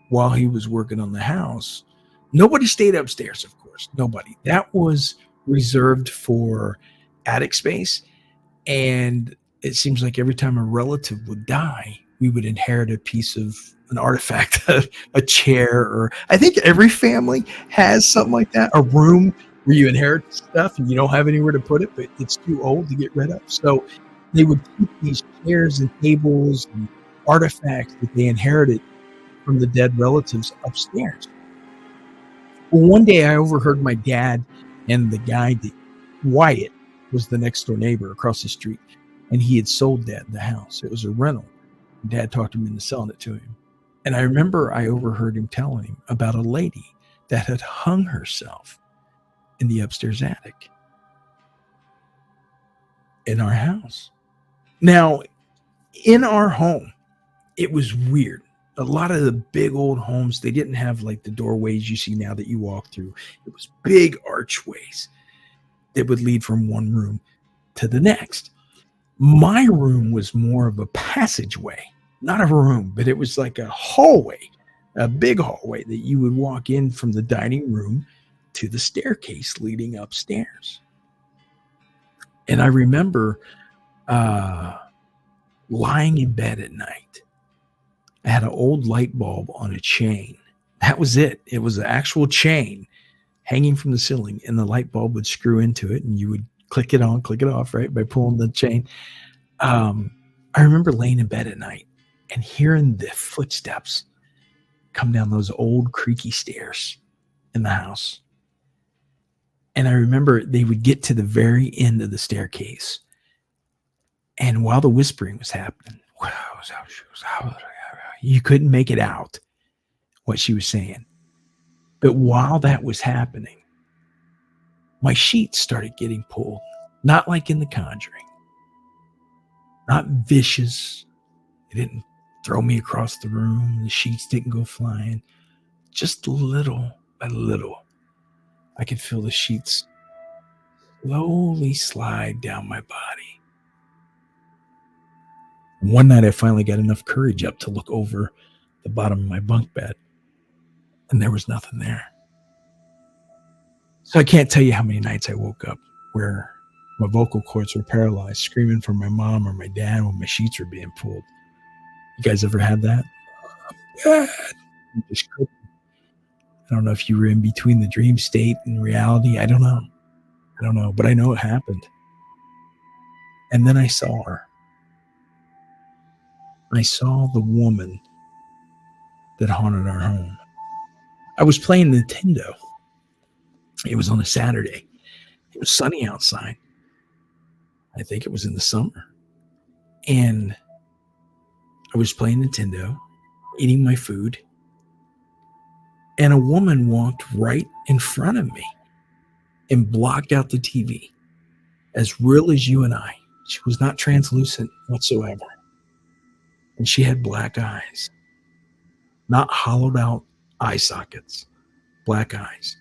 while he was working on the house, nobody stayed upstairs, of course. Nobody. That was reserved for attic space. And it seems like every time a relative would die, we would inherit a piece of an artifact, a chair, or I think every family has something like that, a room where you inherit stuff and you don't have anywhere to put it, but it's too old to get rid of. So they would keep these chairs and tables and artifacts that they inherited from the dead relatives upstairs. Well, one day I overheard my dad and the guy, Wyatt, was the next door neighbor across the street, and he had sold Dad the house. It was a rental. Dad talked him into selling it to him. And I remember I overheard him telling him about a lady that had hung herself in the upstairs attic in our house. Now, in our home, it was weird. A lot of the big old homes, they didn't have like the doorways you see now that you walk through. It was big archways that would lead from one room to the next. My room was more of a passageway, not a room, but it was like a hallway, a big hallway that you would walk in from the dining room to the staircase leading upstairs. And I remember lying in bed at night. I had an old light bulb on a chain. That was it. It was an actual chain hanging from the ceiling, and the light bulb would screw into it, and you would click it on, click it off, right, by pulling the chain. I remember laying in bed at night and hearing the footsteps come down those old creaky stairs in the house. And I remember they would get to the very end of the staircase. And while the whispering was happening, you couldn't make it out what she was saying. But while that was happening, my sheets started getting pulled. Not like in The Conjuring. Not vicious. It didn't throw me across the room. The sheets didn't go flying. Just little by little, I could feel the sheets slowly slide down my body. One night I finally got enough courage up to look over the bottom of my bunk bed, and there was nothing there. So I can't tell you how many nights I woke up where my vocal cords were paralyzed, screaming for my mom or my dad when my sheets were being pulled. You guys ever had that? You just couldn't. I don't know if you were in between the dream state and reality. I don't know, but I know it happened. And then I saw her. I saw the woman that haunted our home. I was playing Nintendo. It was on a Saturday. It was sunny outside. I think it was in the summer. And I was playing Nintendo, eating my food. And a woman walked right in front of me and blocked out the TV, as real as you and I. She was not translucent whatsoever. And she had black eyes, not hollowed out eye sockets, black eyes.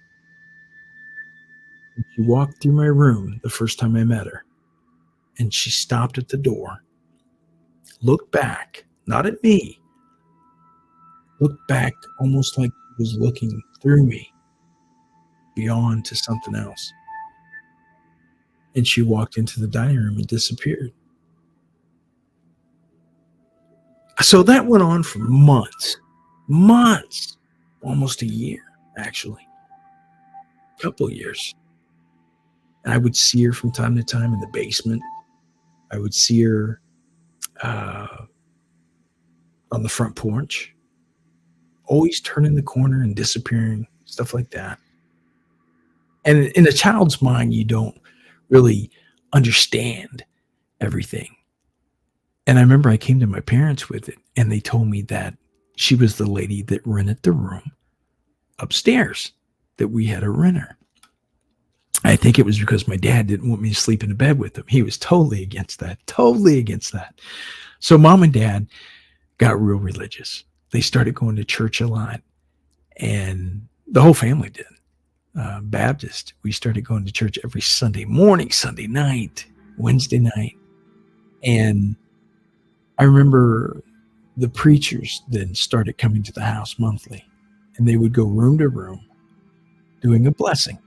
And she walked through my room the first time I met her, and she stopped at the door, looked back, not at me, looked back almost like she was looking through me, beyond to something else. And she walked into the dining room and disappeared. So that went on for months, almost a year, actually, a couple of years. And I would see her from time to time in the basement. I would see her on the front porch, always turning the corner and disappearing, stuff like that. And in a child's mind, you don't really understand everything. And I remember I came to my parents with it, and they told me that she was the lady that rented the room upstairs, that we had a renter. I I think it was because my dad didn't want me to sleep in the bed with him. He was totally against that. Totally against that. So mom and dad got real religious. They started going to church a lot, and the whole family did. Baptist. We started going to church every Sunday morning, Sunday night, Wednesday night. And I remember the preachers then started coming to the house monthly, and they would go room to room doing a blessing.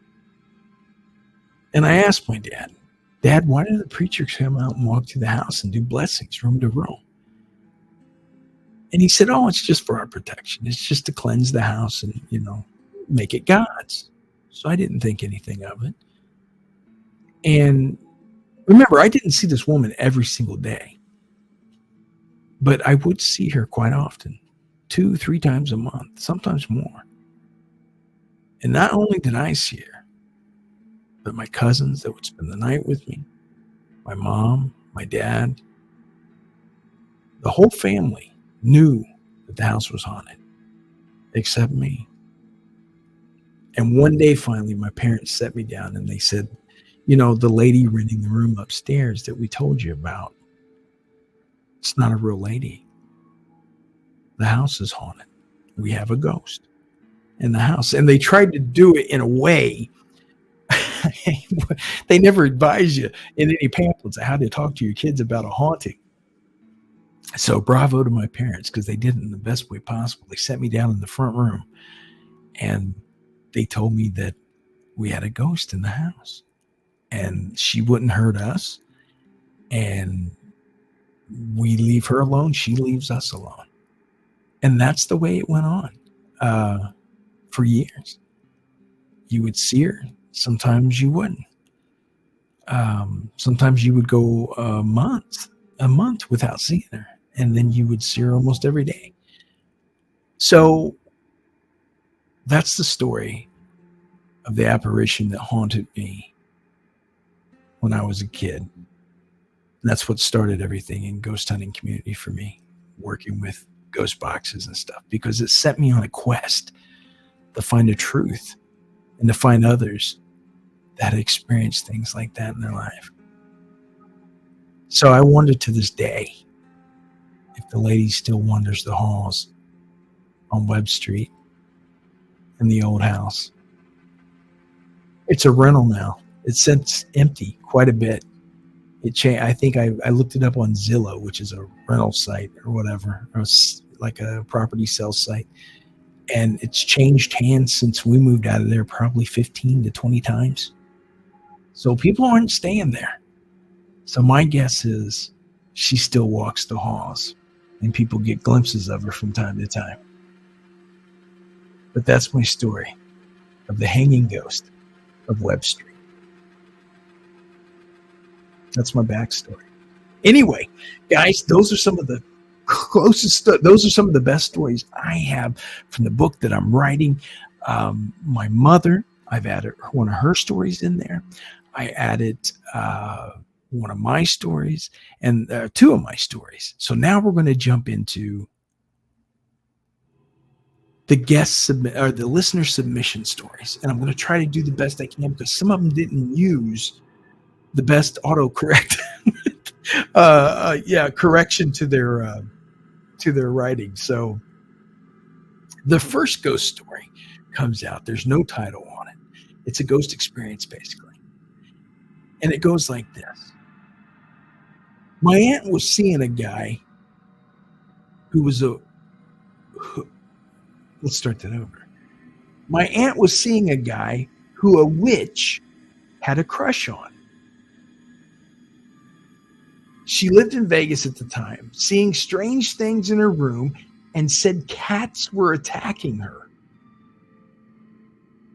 And I asked my dad, why do the preachers come out and walk through the house and do blessings room to room? And he said, oh, it's just for our protection. It's just to cleanse the house and, make it God's. So I didn't think anything of it. And remember, I didn't see this woman every single day, but I would see her quite often, 2-3 times a month, sometimes more. And not only did I see her, but my cousins that would spend the night with me, my mom, my dad, the whole family knew that the house was haunted, except me. And one day, finally, my parents set me down and they said, the lady renting the room upstairs that we told you about, it's not a real lady. The house is haunted. We have a ghost in the house. And they tried to do it in a way. They never advise you in any pamphlets how to talk to your kids about a haunting. So bravo to my parents, because they did it in the best way possible. They set me down in the front room and they told me that we had a ghost in the house and she wouldn't hurt us. And we leave her alone. She leaves us alone. And that's the way it went on for years. You would see her. Sometimes you wouldn't. Sometimes you would go a month without seeing her. And then you would see her almost every day. So that's the story of the apparition that haunted me when I was a kid. And that's what started everything in ghost hunting community for me, working with ghost boxes and stuff, because it set me on a quest to find the truth and to find others that experienced things like that in their life. So I wonder to this day if the lady still wanders the halls on Webb Street in the old house. It's a rental now. It's since empty quite a bit. It changed. I think I looked it up on Zillow, which is a rental site or whatever, or like a property sales site. And it's changed hands since we moved out of there probably 15 to 20 times. So people aren't staying there. So my guess is she still walks the halls and people get glimpses of her from time to time. But that's my story of the hanging ghost of Webb Street. That's my backstory. Anyway, guys, those are some of the those are some of the best stories I have from the book that I'm writing. My mother, I've added one of her stories in there. I added one of my stories and 2 of my stories. So now we're going to jump into the the listener submission stories, and I'm going to try to do the best I can because some of them didn't use the best autocorrect correction to their writing. So the first ghost story comes out. There's no title on it. It's a ghost experience, basically. And it goes like this. My aunt was seeing a guy let's start that over. My aunt was seeing a guy who a witch had a crush on. She lived in Vegas at the time, seeing strange things in her room, and said cats were attacking her.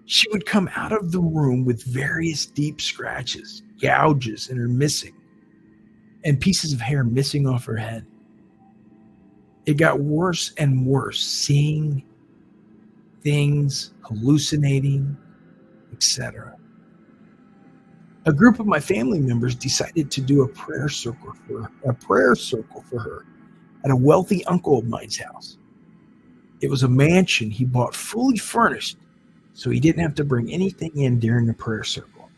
She would come out of the room with various deep scratches, gouges in her missing, and pieces of hair missing off her head. It got worse and worse, seeing things, hallucinating, etc. A group of my family members decided to do a prayer circle for her at a wealthy uncle of mine's house. It was a mansion he bought fully furnished, so he didn't have to bring anything in during the prayer circle.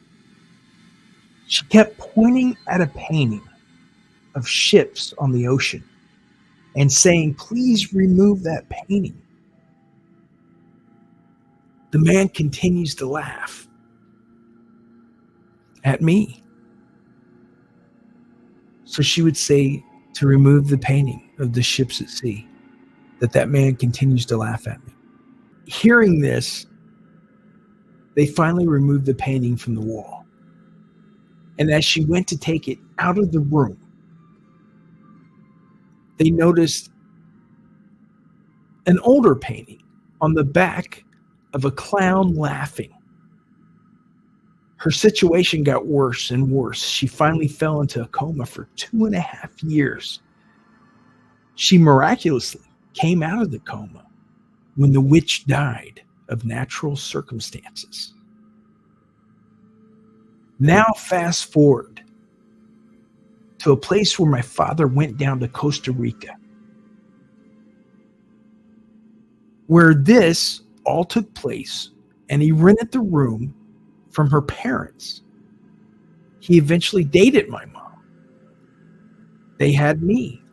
She kept pointing at a painting of ships on the ocean and saying, "Please remove that painting." The man continues to laugh at me. So she would say to remove the painting of the ships at sea, that man continues to laugh at me. Hearing this, they finally removed the painting from the wall. And as she went to take it out of the room, they noticed an older painting on the back of a clown laughing. Her situation got worse and worse. She finally fell into a coma for 2.5 years. She miraculously came out of the coma when the witch died of natural circumstances. Now fast forward to a place where my father went down to Costa Rica, where this all took place, and he rented the room from her parents. He eventually dated my mom. They had me.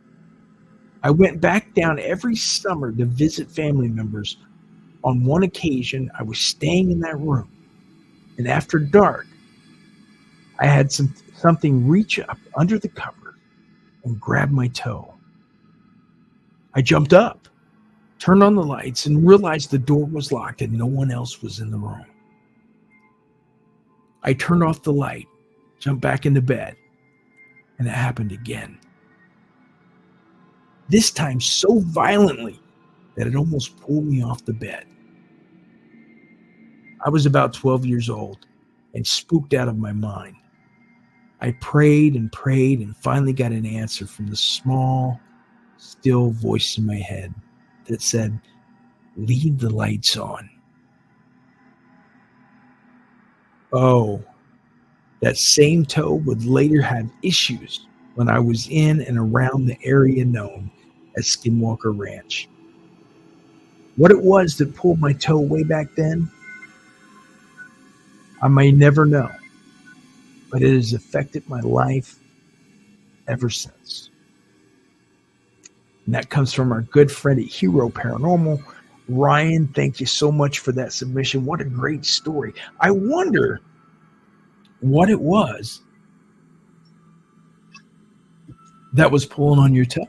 I went back down every summer to visit family members. On one occasion, I was staying in that room, and after dark, I had something reach up under the cover and grab my toe. I jumped up, turned on the lights, and realized the door was locked and no one else was in the room. I turned off the light, jumped back into bed, and it happened again. This time so violently that it almost pulled me off the bed. I was about 12 years old and spooked out of my mind. I prayed and prayed and finally got an answer from the small, still voice in my head that said, "Leave the lights on." Oh, that same toe would later have issues when I was in and around the area known as Skinwalker Ranch. What it was that pulled my toe way back then, I may never know, but it has affected my life ever since. And that comes from our good friend at Hero Paranormal. Ryan, thank you so much for that submission. What a great story. I wonder what it was that was pulling on your toe.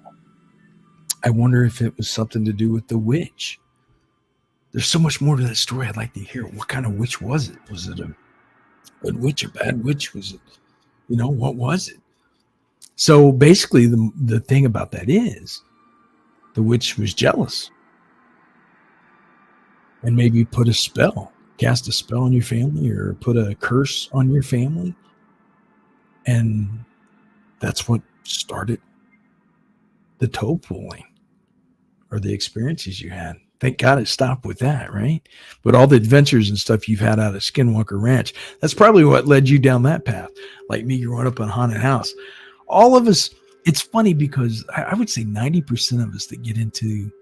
I wonder if it was something to do with the witch. There's so much more to that story I'd like to hear. What kind of witch was it? Was it a good witch or bad witch? Was it, what was it? So basically the thing about that is the witch was jealous and maybe cast a spell on your family or put a curse on your family. And that's what started the toe pulling or the experiences you had. Thank God it stopped with that, right? But all the adventures and stuff you've had out of Skinwalker Ranch, that's probably what led you down that path. Like me growing up in a haunted house. All of us, it's funny because I would say 90% of us that get into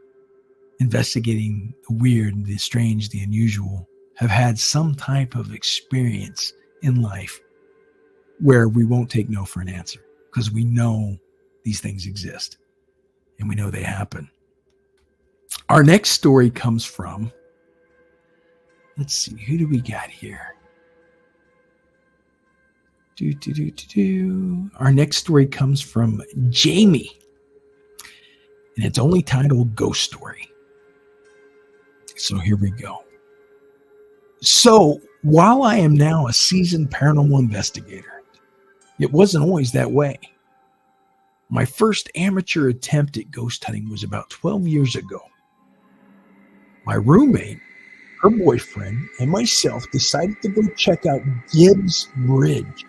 investigating the weird, the strange, the unusual have had some type of experience in life where we won't take no for an answer because we know these things exist and we know they happen. Our next story comes from, let's see, who do we got here? Our next story comes from Jamie, and it's only titled Ghost Story. So here we go. So while I am now a seasoned paranormal investigator, it wasn't always that way. My first amateur attempt at ghost hunting was about 12 years ago. My roommate, her boyfriend, and myself decided to go check out Gibbs Bridge,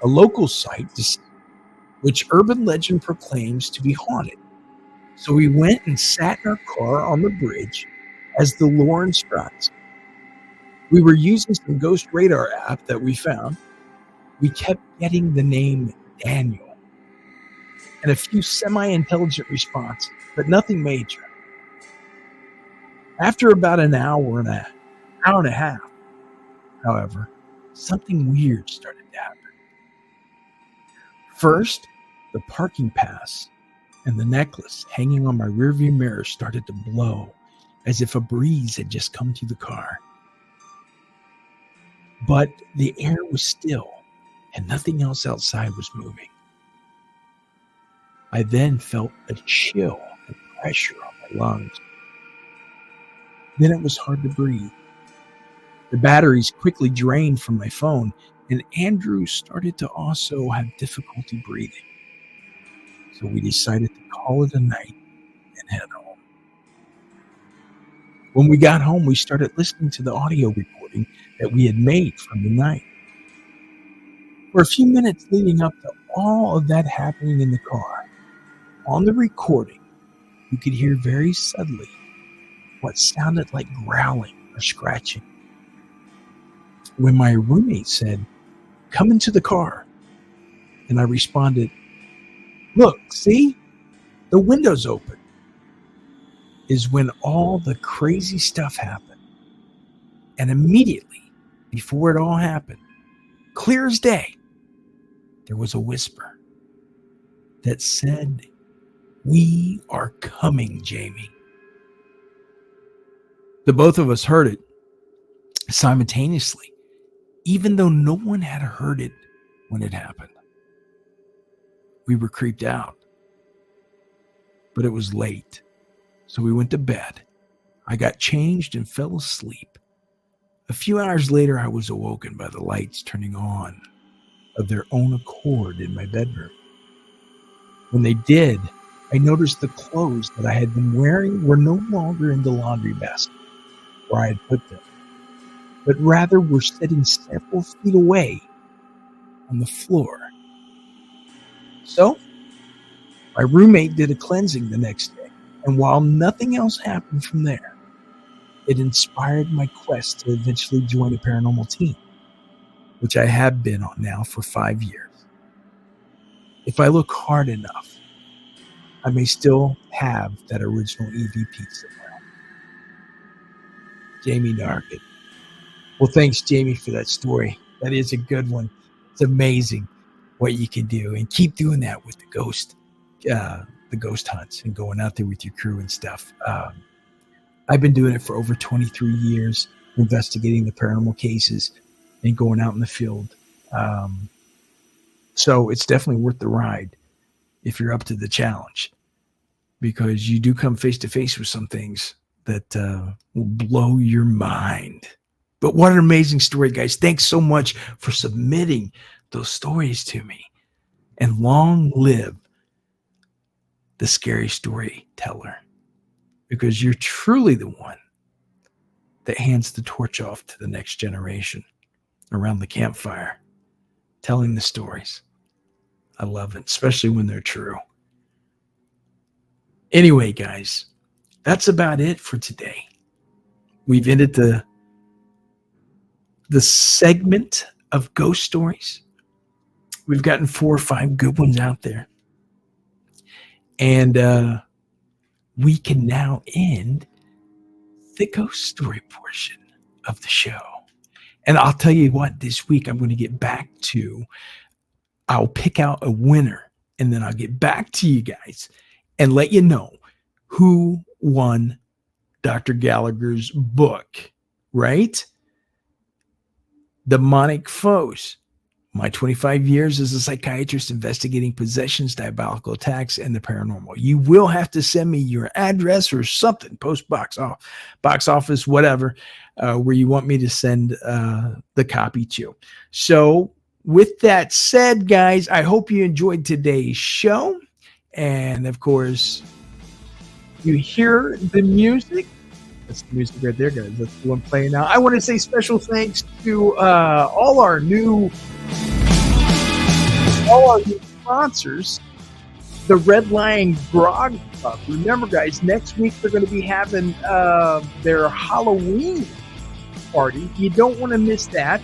a local site which urban legend proclaims to be haunted. So we went and sat in our car on the bridge as the lore instructs. We were using some ghost radar app that we found. We kept getting the name Daniel and a few semi-intelligent responses, but nothing major. After about an hour and a half, however, something weird started to happen. First, the parking pass and the necklace hanging on my rearview mirror started to blow as if a breeze had just come through the car. But the air was still and nothing else outside was moving. I then felt a chill and pressure on my lungs. Then it was hard to breathe. The batteries quickly drained from my phone, and Andrew started to also have difficulty breathing. So we decided to call it a night and head home. When we got home, we started listening to the audio recording that we had made from the night. For a few minutes leading up to all of that happening in the car, on the recording, you could hear very subtly what sounded like growling or scratching. When my roommate said, "Come into the car," and I responded, "Look, see? The window's open," is when all the crazy stuff happened. And immediately, before it all happened, clear as day, there was a whisper that said, "We are coming, Jamie." The both of us heard it simultaneously, even though no one had heard it when it happened. We were creeped out, but it was late, so we went to bed. I got changed and fell asleep. A few hours later, I was awoken by the lights turning on of their own accord in my bedroom. When they did, I noticed the clothes that I had been wearing were no longer in the laundry basket where I had put them, but rather were sitting several feet away on the floor. So, my roommate did a cleansing the next day, and while nothing else happened from there, it inspired my quest to eventually join a paranormal team, which I have been on now for 5 years. If I look hard enough, I may still have that original EVP somewhere. Jamie Narkett. Well, thanks, Jamie, for that story. That is a good one. It's amazing what you can do, and keep doing that with the ghost hunts and going out there with your crew and stuff. I've been doing it for over 23 years, investigating the paranormal cases and going out in the field. So it's definitely worth the ride if you're up to the challenge, because you do come face to face with some things that will blow your mind. But what an amazing story, guys. Thanks so much for submitting those stories to me. And long live the scary storyteller, because you're truly the one that hands the torch off to the next generation around the campfire, telling the stories. I love it, especially when they're true. Anyway, guys, that's about it for today. We've ended the segment of ghost stories. We've gotten 4 or 5 good ones out there. And we can now end the ghost story portion of the show. And I'll tell you what, this week I'm going to get back to, I'll pick out a winner, and then I'll get back to you guys and let you know who won Dr. Gallagher's book, right? Demonic Foes. My 25 years as a psychiatrist investigating possessions, diabolical attacks, and the paranormal. You will have to send me your address or something, post box office, whatever, where you want me to send the copy to. So with that said, guys, I hope you enjoyed today's show. And of course, you hear the music. That's the music right there, guys. That's the one playing now. I want to say special thanks to all our new sponsors, the Red Lion Grog Club. Remember, guys, next week they're going to be having their Halloween party. You don't want to miss that.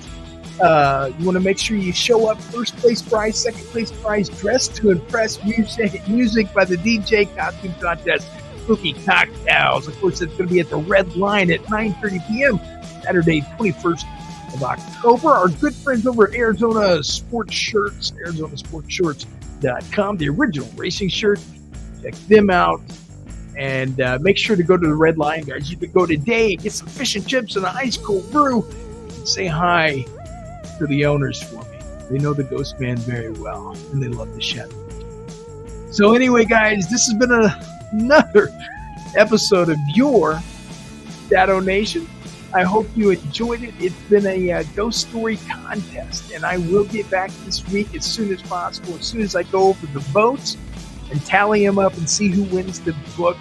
You want to make sure you show up. First place prize, second place prize, dressed to impress, music by the DJ, costume contest, spooky cocktails. Of course, it's going to be at the Red Lion at 9:30 p.m. Saturday, 21st of October. Our good friends over at Arizona Sports Shirts GhostManShaun.com, the original racing shirt. Check them out. And make sure to go to the Red Lion, guys. You can go today and get some fish and chips and an ice cold brew. And say hi to the owners for me. They know the Ghost Man very well, and they love the Shadow. So anyway, guys, this has been another episode of your Shadow Nation. I hope you enjoyed it. It's been a ghost story contest, and I will get back this week as soon as possible, as soon as I go over the votes and tally them up and see who wins the book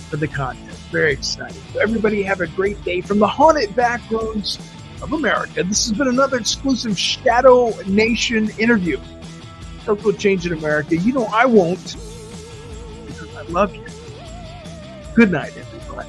for the contest. Very excited. So everybody have a great day from the haunted backroads of America. This has been another exclusive Shadow Nation interview. Don't go changing America. You know I won't, because I love you. Good night, everybody.